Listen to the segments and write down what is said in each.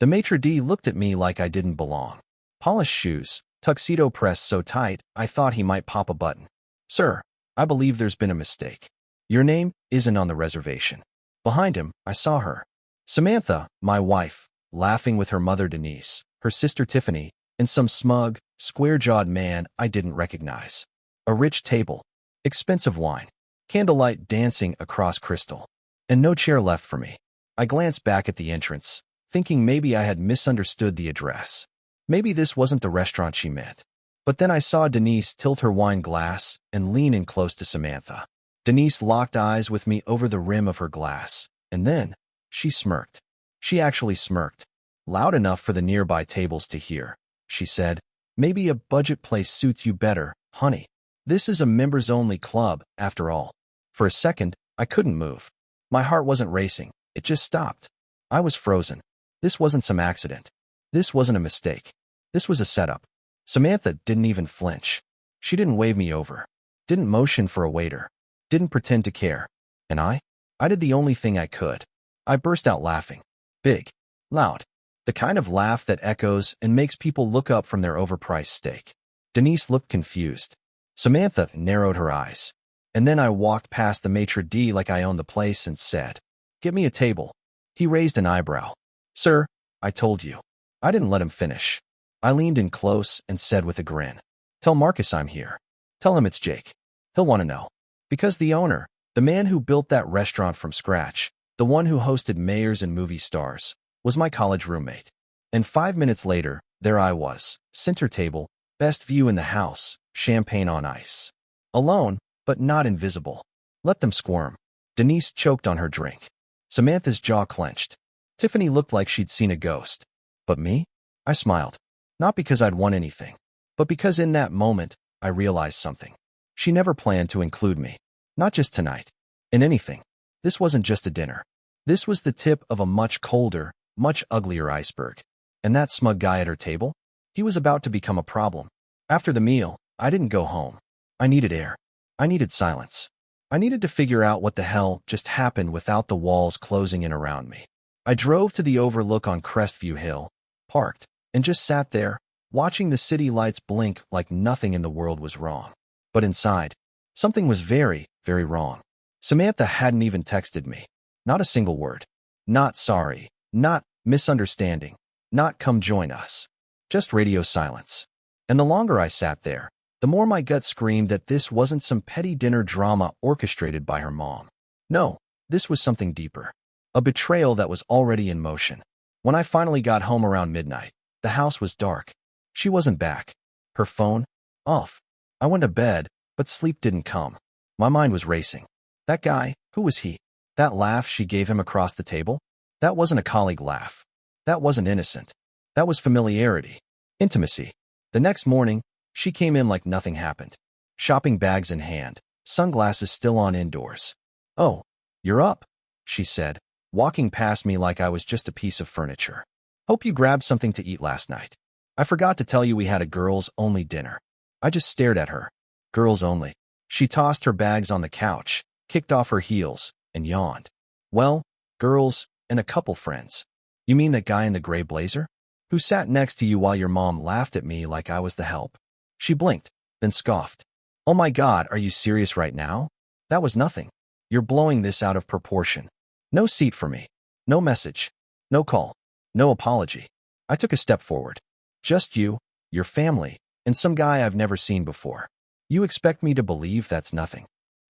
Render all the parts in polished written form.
The maitre d' looked at me like I didn't belong. Polished shoes, tuxedo pressed so tight I thought he might pop a button. Sir, I believe there's been a mistake. Your name isn't on the reservation. Behind him, I saw her. Samantha, my wife, laughing with her mother Denise, her sister Tiffany, and some smug, square-jawed man I didn't recognize. A rich table, expensive wine, candlelight dancing across crystal, and no chair left for me. I glanced back at the entrance, thinking maybe I had misunderstood the address. Maybe this wasn't the restaurant she meant. But then I saw Denise tilt her wine glass and lean in close to Samantha. Denise locked eyes with me over the rim of her glass, and then she smirked. She actually smirked, loud enough for the nearby tables to hear. She said, "Maybe a budget place suits you better, honey. This is a members-only club, after all." For a second, I couldn't move. My heart wasn't racing. It just stopped. I was frozen. This wasn't some accident. This wasn't a mistake. This was a setup. Samantha didn't even flinch. She didn't wave me over. Didn't motion for a waiter. Didn't pretend to care. And I did the only thing I could. I burst out laughing. Big. Loud. The kind of laugh that echoes and makes people look up from their overpriced steak. Denise looked confused. Samantha narrowed her eyes. And then I walked past the maitre d' like I owned the place and said, "Get me a table." He raised an eyebrow. "Sir, I told you." I didn't let him finish. I leaned in close and said with a grin, "Tell Marcus I'm here. Tell him it's Jake. He'll want to know." Because the owner, the man who built that restaurant from scratch, the one who hosted mayors and movie stars, was my college roommate. And 5 minutes later, there I was, center table, best view in the house, champagne on ice. Alone, but not invisible. Let them squirm. Denise choked on her drink. Samantha's jaw clenched. Tiffany looked like she'd seen a ghost. But me? I smiled. Not because I'd won anything, but because in that moment, I realized something. She never planned to include me. Not just tonight. In anything. This wasn't just a dinner. This was the tip of a much colder, much uglier iceberg. And that smug guy at her table? He was about to become a problem. After the meal, I didn't go home. I needed air. I needed silence. I needed to figure out what the hell just happened without the walls closing in around me. I drove to the overlook on Crestview Hill, parked, and just sat there, watching the city lights blink like nothing in the world was wrong. But inside, something was very, very wrong. Samantha hadn't even texted me. Not a single word. Not sorry. Not misunderstanding. Not come join us. Just radio silence. And the longer I sat there, the more my gut screamed that this wasn't some petty dinner drama orchestrated by her mom. No, this was something deeper. A betrayal that was already in motion. When I finally got home around midnight, the house was dark. She wasn't back. Her phone? Off. I went to bed, but sleep didn't come. My mind was racing. That guy, who was he? That laugh she gave him across the table? That wasn't a colleague laugh. That wasn't innocent. That was familiarity. Intimacy. The next morning, she came in like nothing happened. Shopping bags in hand, sunglasses still on indoors. "Oh, you're up," she said, walking past me like I was just a piece of furniture. "Hope you grabbed something to eat last night. I forgot to tell you we had a girls-only dinner." I just stared at her. Girls only. She tossed her bags on the couch, kicked off her heels, and yawned. "Well, girls, and a couple friends." "You mean that guy in the gray blazer? Who sat next to you while your mom laughed at me like I was the help?" She blinked, then scoffed. "Oh my God, are you serious right now? That was nothing. You're blowing this out of proportion. No seat for me. No message. No call. No apology." I took a step forward. "Just you, your family, and some guy I've never seen before. You expect me to believe that's nothing?"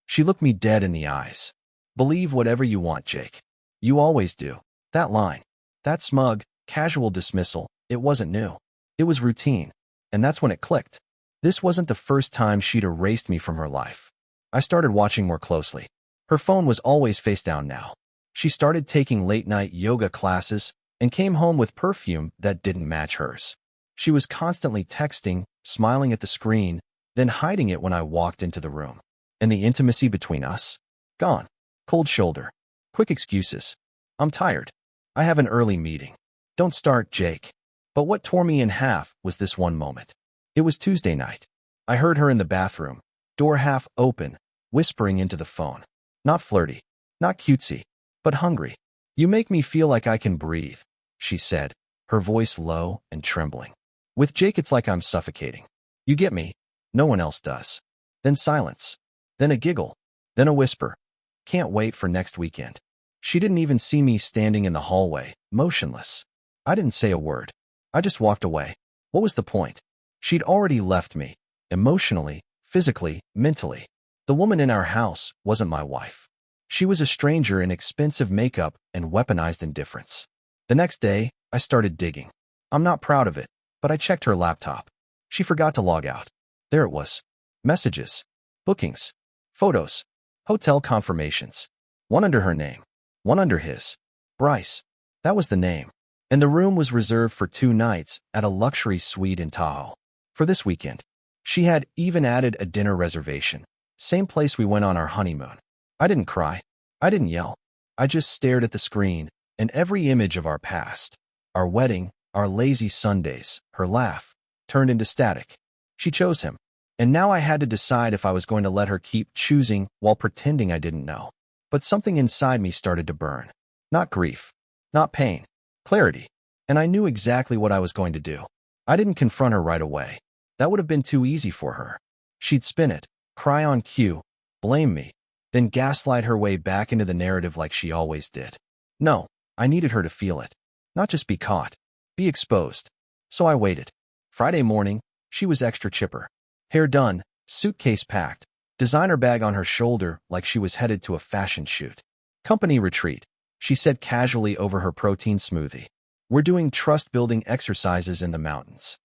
She looked me dead in the eyes. "Believe whatever you want, Jake. You always do." That line, that smug, casual dismissal, it wasn't new. It was routine. And that's when it clicked. This wasn't the first time she'd erased me from her life. I started watching more closely. Her phone was always face down now. She started taking late-night yoga classes and came home with perfume that didn't match hers. She was constantly texting, smiling at the screen, then hiding it when I walked into the room. And the intimacy between us? Gone. Cold shoulder. Quick excuses. "I'm tired. I have an early meeting." Don't start, Jake. But what tore me in half was this one moment. It was Tuesday night. I heard her in the bathroom, door half open, whispering into the phone. Not flirty, not cutesy, but hungry. "You make me feel like I can breathe," she said, her voice low and trembling. With Jake, it's like I'm suffocating. You get me? No one else does. Then silence. Then a giggle. Then a whisper. Can't wait for next weekend. She didn't even see me standing in the hallway, motionless. I didn't say a word. I just walked away. What was the point? She'd already left me, emotionally, physically, mentally. The woman in our house wasn't my wife. She was a stranger in expensive makeup and weaponized indifference. The next day, I started digging. I'm not proud of it, but I checked her laptop. She forgot to log out. There it was. Messages, bookings, photos, hotel confirmations. One under her name, one under his. Bryce. That was the name. And the room was reserved for 2 nights at a luxury suite in Tahoe. For this weekend. She had even added a dinner reservation. Same place we went on our honeymoon. I didn't cry. I didn't yell. I just stared at the screen, and every image of our past, our wedding, our lazy Sundays, her laugh, turned into static. She chose him. And now I had to decide if I was going to let her keep choosing while pretending I didn't know. But something inside me started to burn. Not grief. Not pain. Clarity. And I knew exactly what I was going to do. I didn't confront her right away. That would have been too easy for her. She'd spin it, cry on cue, blame me, then gaslight her way back into the narrative like she always did. No, I needed her to feel it. Not just be caught. Be exposed. So I waited. Friday morning, she was extra chipper. Hair done, suitcase packed, designer bag on her shoulder like she was headed to a fashion shoot. Company retreat, she said casually over her protein smoothie. We're doing trust-building exercises in the mountains.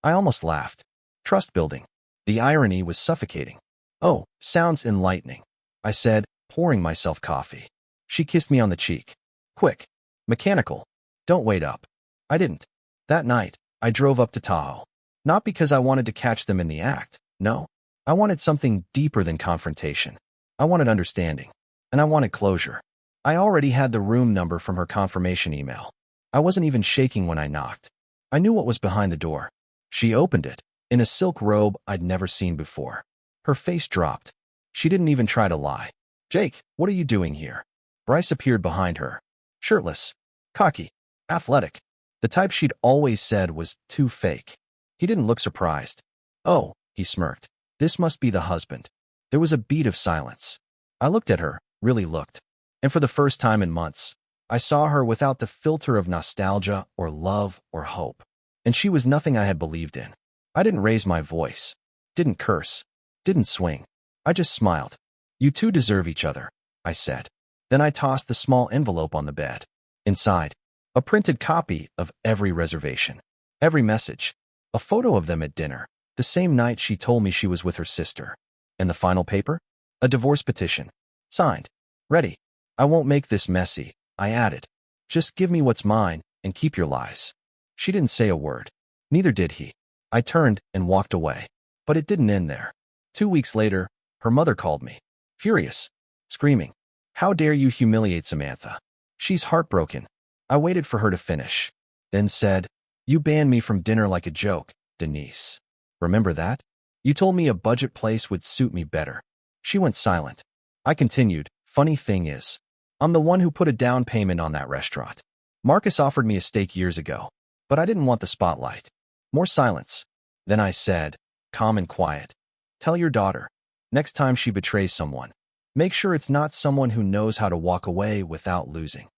I almost laughed. Trust-building. The irony was suffocating. Oh, sounds enlightening, I said, pouring myself coffee. She kissed me on the cheek. Quick. Mechanical. Don't wait up. I didn't. That night, I drove up to Tahoe. Not because I wanted to catch them in the act. No. I wanted something deeper than confrontation. I wanted understanding. And I wanted closure. I already had the room number from her confirmation email. I wasn't even shaking when I knocked. I knew what was behind the door. She opened it, in a silk robe I'd never seen before. Her face dropped. She didn't even try to lie. Jake, what are you doing here? Bryce appeared behind her. Shirtless. Cocky. Athletic. The type she'd always said was too fake. He didn't look surprised. Oh, he smirked. This must be the husband. There was a beat of silence. I looked at her, really looked. And for the first time in months, I saw her without the filter of nostalgia or love or hope. And she was nothing I had believed in. I didn't raise my voice. Didn't curse. Didn't swing. I just smiled. You two deserve each other, I said. Then I tossed the small envelope on the bed. Inside, a printed copy of every reservation. Every message. A photo of them at dinner, the same night she told me she was with her sister. And the final paper? A divorce petition. Signed. Ready. I won't make this messy, I added. Just give me what's mine, and keep your lies. She didn't say a word. Neither did he. I turned and walked away. But it didn't end there. 2 weeks later, her mother called me. Furious. Screaming. How dare you humiliate Samantha? She's heartbroken. I waited for her to finish. Then said, You banned me from dinner like a joke, Denise. Remember that? You told me a budget place would suit me better. She went silent. I continued, Funny thing is, I'm the one who put a down payment on that restaurant. Marcus offered me a steak years ago, but I didn't want the spotlight. More silence. Then I said, calm and quiet, Tell your daughter, next time she betrays someone, make sure it's not someone who knows how to walk away without losing.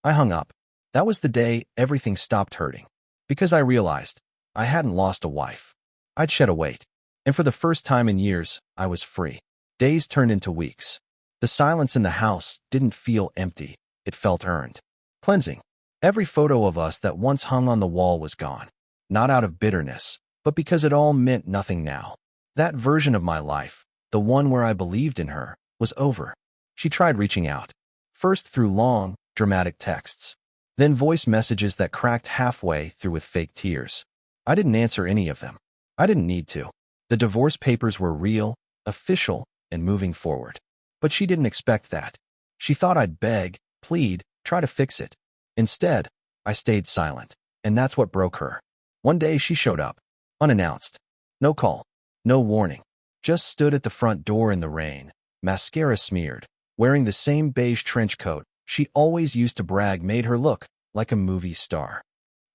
I hung up. That was the day everything stopped hurting. Because I realized I hadn't lost a wife. I'd shed a weight. And for the first time in years, I was free. Days turned into weeks. The silence in the house didn't feel empty. It felt earned. Cleansing. Every photo of us that once hung on the wall was gone. Not out of bitterness, but because it all meant nothing now. That version of my life, the one where I believed in her, was over. She tried reaching out. First through long, dramatic texts. Then voice messages that cracked halfway through with fake tears. I didn't answer any of them. I didn't need to. The divorce papers were real, official, and moving forward. But she didn't expect that. She thought I'd beg, plead, try to fix it. Instead, I stayed silent, and that's what broke her. One day she showed up, unannounced. No call, no warning. Just stood at the front door in the rain, mascara smeared, wearing the same beige trench coat she always used to brag made her look like a movie star.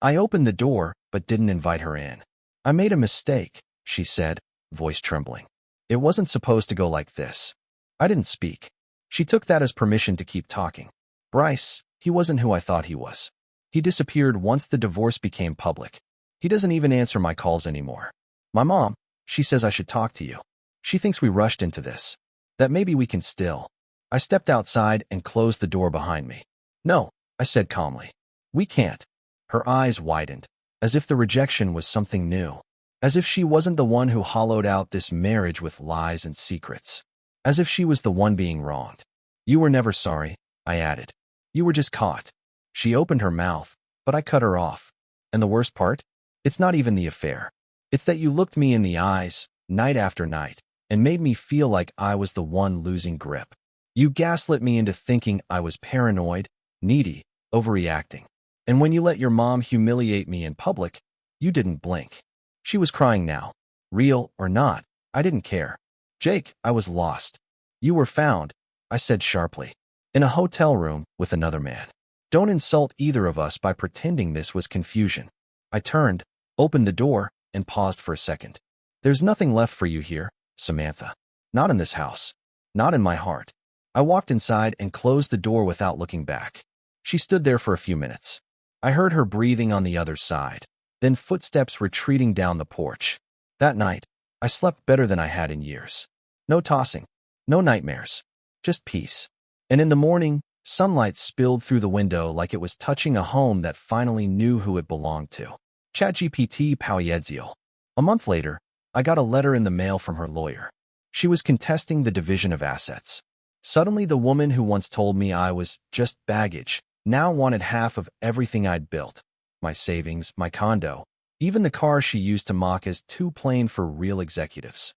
I opened the door, but didn't invite her in. I made a mistake, she said, voice trembling. It wasn't supposed to go like this. I didn't speak. She took that as permission to keep talking. Bryce, he wasn't who I thought he was. He disappeared once the divorce became public. He doesn't even answer my calls anymore. My mom, she says I should talk to you. She thinks we rushed into this. That maybe we can still. I stepped outside and closed the door behind me. No, I said calmly. We can't. Her eyes widened, as if the rejection was something new. As if she wasn't the one who hollowed out this marriage with lies and secrets. As if she was the one being wronged. You were never sorry, I added. You were just caught. She opened her mouth, but I cut her off. And the worst part? It's not even the affair. It's that you looked me in the eyes, night after night, and made me feel like I was the one losing grip. You gaslit me into thinking I was paranoid, needy, overreacting. And when you let your mom humiliate me in public, you didn't blink. She was crying now. Real or not, I didn't care. Jake, I was lost. You were found, I said sharply, in a hotel room with another man. Don't insult either of us by pretending this was confusion. I turned, opened the door, and paused for a second. There's nothing left for you here, Samantha. Not in this house. Not in my heart. I walked inside and closed the door without looking back. She stood there for a few minutes. I heard her breathing on the other side, then footsteps retreating down the porch. That night, I slept better than I had in years. No tossing, no nightmares, just peace. And in the morning, sunlight spilled through the window like it was touching a home that finally knew who it belonged to. ChatGPT Powiedzio. A month later, I got a letter in the mail from her lawyer. She was contesting the division of assets. Suddenly, the woman who once told me I was just baggage now wanted half of everything I'd built. My savings, my condo, even the car she used to mock as too plain for real executives.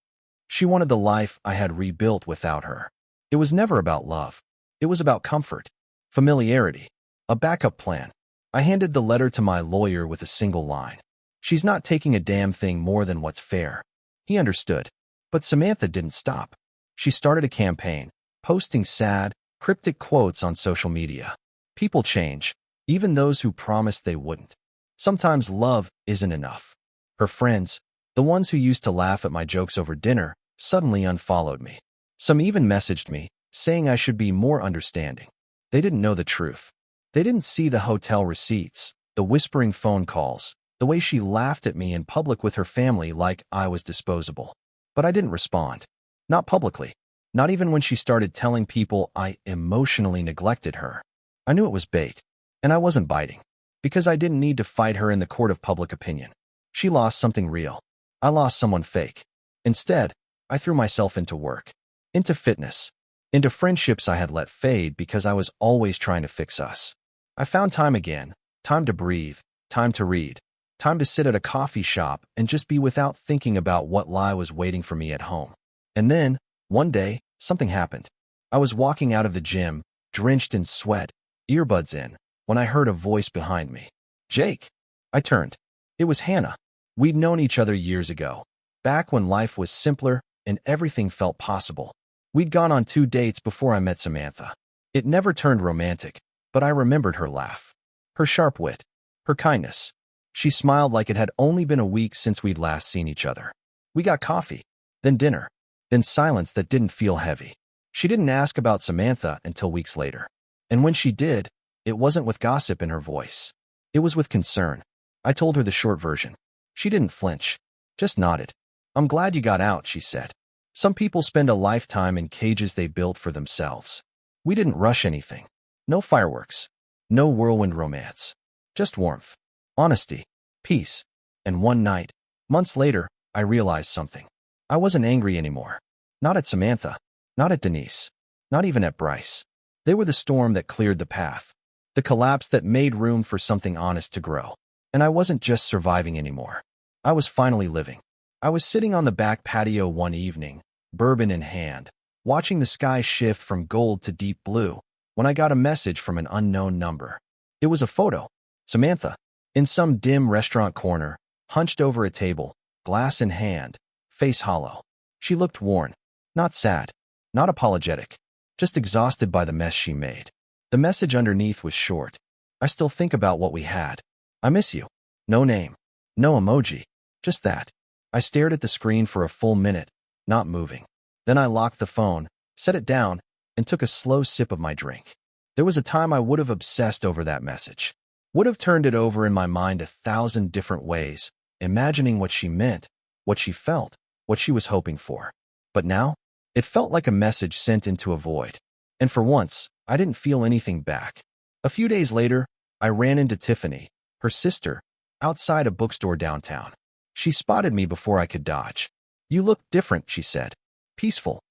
She wanted the life I had rebuilt without her. It was never about love. It was about comfort, familiarity, a backup plan. I handed the letter to my lawyer with a single line. She's not taking a damn thing more than what's fair. He understood. But Samantha didn't stop. She started a campaign, posting sad, cryptic quotes on social media. People change, even those who promised they wouldn't. Sometimes love isn't enough. Her friends, the ones who used to laugh at my jokes over dinner, suddenly unfollowed me. Some even messaged me, saying I should be more understanding. They didn't know the truth. They didn't see the hotel receipts, the whispering phone calls, the way she laughed at me in public with her family like I was disposable. But I didn't respond. Not publicly. Not even when she started telling people I emotionally neglected her. I knew it was bait. And I wasn't biting. Because I didn't need to fight her in the court of public opinion. She lost something real. I lost someone fake. Instead, I threw myself into work. Into fitness. Into friendships I had let fade because I was always trying to fix us. I found time again. Time to breathe. Time to read. Time to sit at a coffee shop and just be without thinking about what lie was waiting for me at home. And then, one day, something happened. I was walking out of the gym, drenched in sweat, earbuds in, when I heard a voice behind me. Jake. I turned. It was Hannah. We'd known each other years ago, back when life was simpler and everything felt possible. We'd gone on 2 dates before I met Samantha. It never turned romantic, but I remembered her laugh, her sharp wit, her kindness. She smiled like it had only been a week since we'd last seen each other. We got coffee, then dinner, then silence that didn't feel heavy. She didn't ask about Samantha until weeks later. And when she did, it wasn't with gossip in her voice. It was with concern. I told her the short version. She didn't flinch, just nodded. I'm glad you got out, she said. Some people spend a lifetime in cages they built for themselves. We didn't rush anything. No fireworks. No whirlwind romance. Just warmth. Honesty. Peace. And one night, months later, I realized something. I wasn't angry anymore. Not at Samantha. Not at Denise. Not even at Bryce. They were the storm that cleared the path. The collapse that made room for something honest to grow. And I wasn't just surviving anymore. I was finally living. I was sitting on the back patio one evening, bourbon in hand, watching the sky shift from gold to deep blue, when I got a message from an unknown number. It was a photo. Samantha, in some dim restaurant corner, hunched over a table, glass in hand, face hollow. She looked worn. Not sad. Not apologetic. Just exhausted by the mess she made. The message underneath was short. I still think about what we had. I miss you. No name. No emoji. Just that. I stared at the screen for a full minute, not moving. Then I locked the phone, set it down, and took a slow sip of my drink. There was a time I would have obsessed over that message. Would have turned it over in my mind 1,000 different ways, imagining what she meant, what she felt, what she was hoping for. But now, it felt like a message sent into a void. And for once, I didn't feel anything back. A few days later, I ran into Tiffany, her sister, outside a bookstore downtown. She spotted me before I could dodge. "You look different," she said. "Peaceful."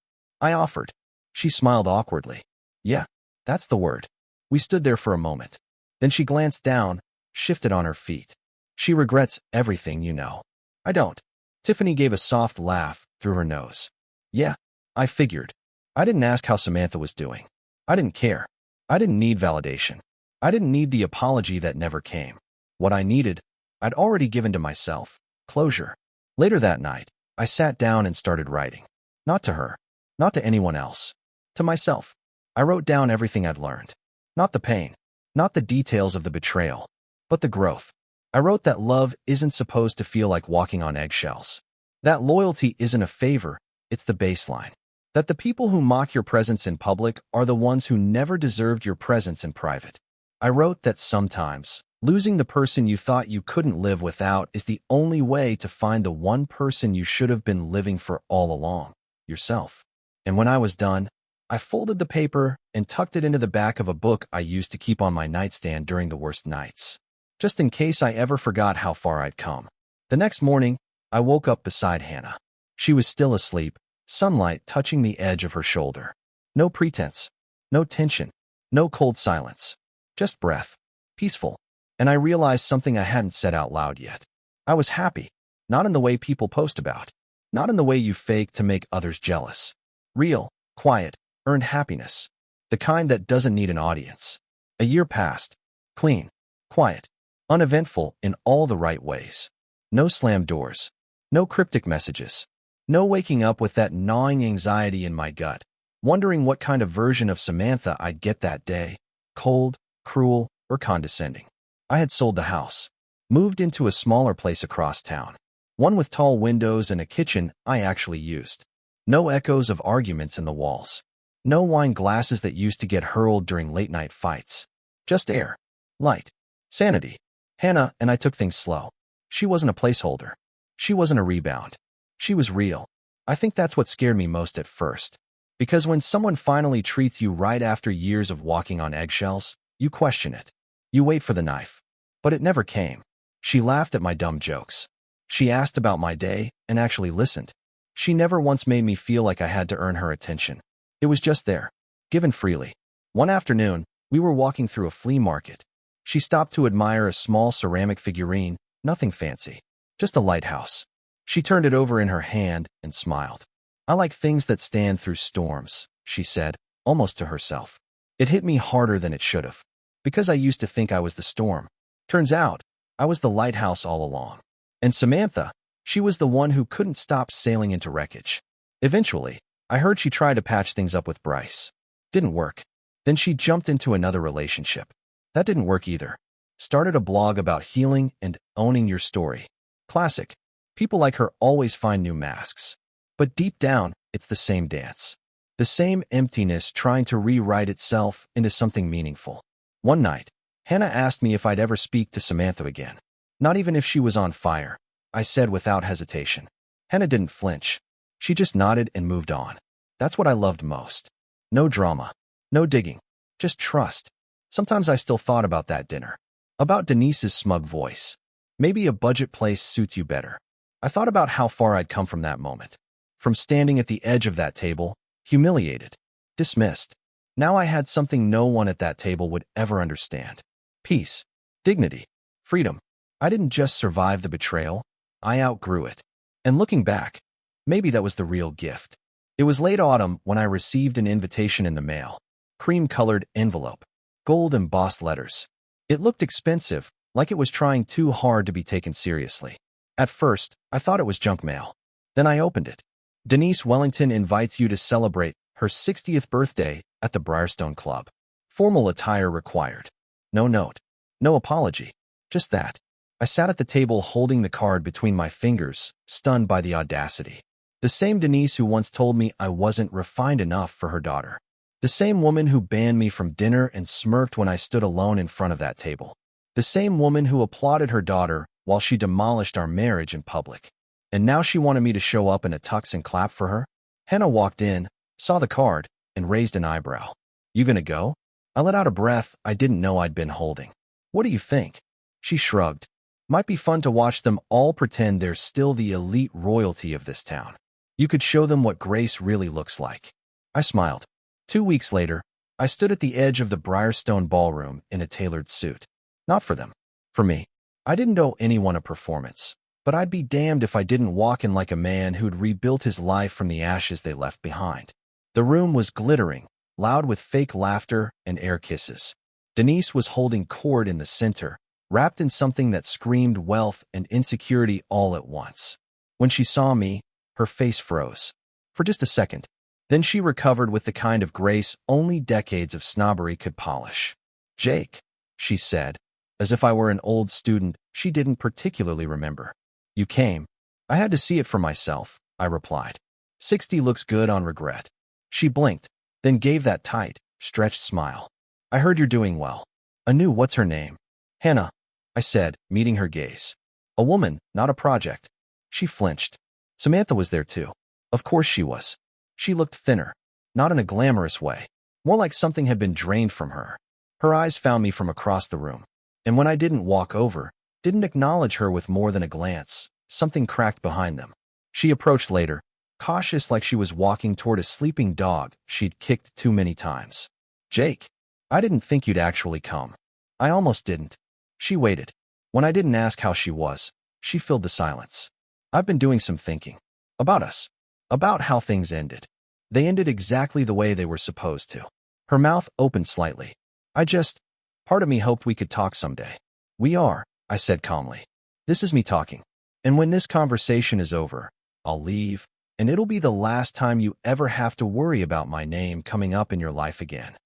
I offered. She smiled awkwardly. "Yeah, that's the word." We stood there for a moment. Then she glanced down, shifted on her feet. "She regrets everything, you know." "I don't." Tiffany gave a soft laugh through her nose. "Yeah, I figured." I didn't ask how Samantha was doing. I didn't care. I didn't need validation. I didn't need the apology that never came. What I needed, I'd already given to myself. Closure. Later that night, I sat down and started writing. Not to her. Not to anyone else. To myself. I wrote down everything I'd learned. Not the pain. Not the details of the betrayal. But the growth. I wrote that love isn't supposed to feel like walking on eggshells. That loyalty isn't a favor, it's the baseline. That the people who mock your presence in public are the ones who never deserved your presence in private. I wrote that sometimes, losing the person you thought you couldn't live without is the only way to find the one person you should have been living for all along, yourself. And when I was done, I folded the paper and tucked it into the back of a book I used to keep on my nightstand during the worst nights, just in case I ever forgot how far I'd come. The next morning, I woke up beside Hannah. She was still asleep, sunlight touching the edge of her shoulder. No pretense, no tension, no cold silence, just breath, peaceful. And I realized something I hadn't said out loud yet. I was happy, not in the way people post about, not in the way you fake to make others jealous. Real, quiet, earned happiness, the kind that doesn't need an audience. A year passed, clean, quiet, uneventful in all the right ways. No slammed doors, no cryptic messages, no waking up with that gnawing anxiety in my gut, wondering what kind of version of Samantha I'd get that day, cold, cruel, or condescending. I had sold the house, moved into a smaller place across town, one with tall windows and a kitchen I actually used. No echoes of arguments in the walls. No wine glasses that used to get hurled during late-night fights. Just air, light, sanity. Hannah and I took things slow. She wasn't a placeholder. She wasn't a rebound. She was real. I think that's what scared me most at first. Because when someone finally treats you right after years of walking on eggshells, you question it. You wait for the knife. But it never came. She laughed at my dumb jokes. She asked about my day and actually listened. She never once made me feel like I had to earn her attention. It was just there, given freely. One afternoon, we were walking through a flea market. She stopped to admire a small ceramic figurine, nothing fancy, just a lighthouse. She turned it over in her hand and smiled. "I like things that stand through storms," she said, almost to herself. It hit me harder than it should have, because I used to think I was the storm. Turns out, I was the lighthouse all along. And Samantha, she was the one who couldn't stop sailing into wreckage. Eventually, I heard she tried to patch things up with Bryce. Didn't work. Then she jumped into another relationship. That didn't work either. Started a blog about healing and owning your story. Classic. People like her always find new masks. But deep down, it's the same dance. The same emptiness trying to rewrite itself into something meaningful. One night, Hannah asked me if I'd ever speak to Samantha again. Not even if she was on fire, I said without hesitation. Hannah didn't flinch. She just nodded and moved on. That's what I loved most. No drama. No digging. Just trust. Sometimes I still thought about that dinner. About Denise's smug voice. Maybe a budget place suits you better. I thought about how far I'd come from that moment. From standing at the edge of that table, humiliated, dismissed. Now I had something no one at that table would ever understand. Peace. Dignity. Freedom. I didn't just survive the betrayal. I outgrew it. And looking back, maybe that was the real gift. It was late autumn when I received an invitation in the mail. Cream-colored envelope. Gold-embossed letters. It looked expensive, like it was trying too hard to be taken seriously. At first, I thought it was junk mail. Then I opened it. Denise Wellington invites you to celebrate her 60th birthday at the Briarstone Club. Formal attire required. No note. No apology. Just that. I sat at the table holding the card between my fingers, stunned by the audacity. The same Denise who once told me I wasn't refined enough for her daughter. The same woman who banned me from dinner and smirked when I stood alone in front of that table. The same woman who applauded her daughter while she demolished our marriage in public. And now she wanted me to show up in a tux and clap for her? Hannah walked in, saw the card, and raised an eyebrow. You gonna go? I let out a breath I didn't know I'd been holding. What do you think? She shrugged. Might be fun to watch them all pretend they're still the elite royalty of this town. You could show them what grace really looks like. I smiled. 2 weeks later, I stood at the edge of the Briarstone ballroom in a tailored suit. Not for them. For me. I didn't owe anyone a performance, but I'd be damned if I didn't walk in like a man who'd rebuilt his life from the ashes they left behind. The room was glittering, loud with fake laughter and air kisses. Denise was holding court in the center, wrapped in something that screamed wealth and insecurity all at once. When she saw me, her face froze. For just a second. Then she recovered with the kind of grace only decades of snobbery could polish. Jake, she said, as if I were an old student she didn't particularly remember. You came. I had to see it for myself, I replied. 60 looks good on regret. She blinked, then gave that tight, stretched smile. I heard you're doing well. Anu, what's her name? Hannah, I said, meeting her gaze. A woman, not a project. She flinched. Samantha was there too. Of course she was. She looked thinner, not in a glamorous way, more like something had been drained from her. Her eyes found me from across the room, and when I didn't walk over, didn't acknowledge her with more than a glance, something cracked behind them. She approached later, cautious like she was walking toward a sleeping dog she'd kicked too many times. Jake, I didn't think you'd actually come. I almost didn't. She waited. When I didn't ask how she was, she filled the silence. I've been doing some thinking. About us. About how things ended. They ended exactly the way they were supposed to. Her mouth opened slightly. Part of me hoped we could talk someday. We are, I said calmly. This is me talking. And when this conversation is over, I'll leave, and it'll be the last time you ever have to worry about my name coming up in your life again.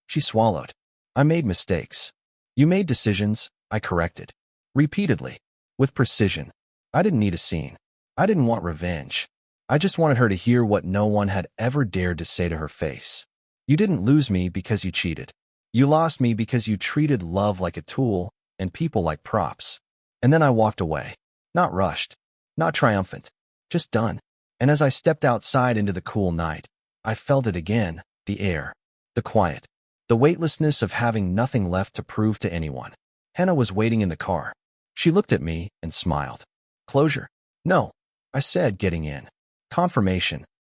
She swallowed. I made mistakes. You made decisions, I corrected. Repeatedly. With precision. I didn't need a scene. I didn't want revenge. I just wanted her to hear what no one had ever dared to say to her face. You didn't lose me because you cheated. You lost me because you treated love like a tool and people like props. And then I walked away. Not rushed. Not triumphant. Just done. And as I stepped outside into the cool night, I felt it again, the air, the quiet, the weightlessness of having nothing left to prove to anyone. Hannah was waiting in the car. She looked at me and smiled. Closure? No, I said, getting in. Confirmation,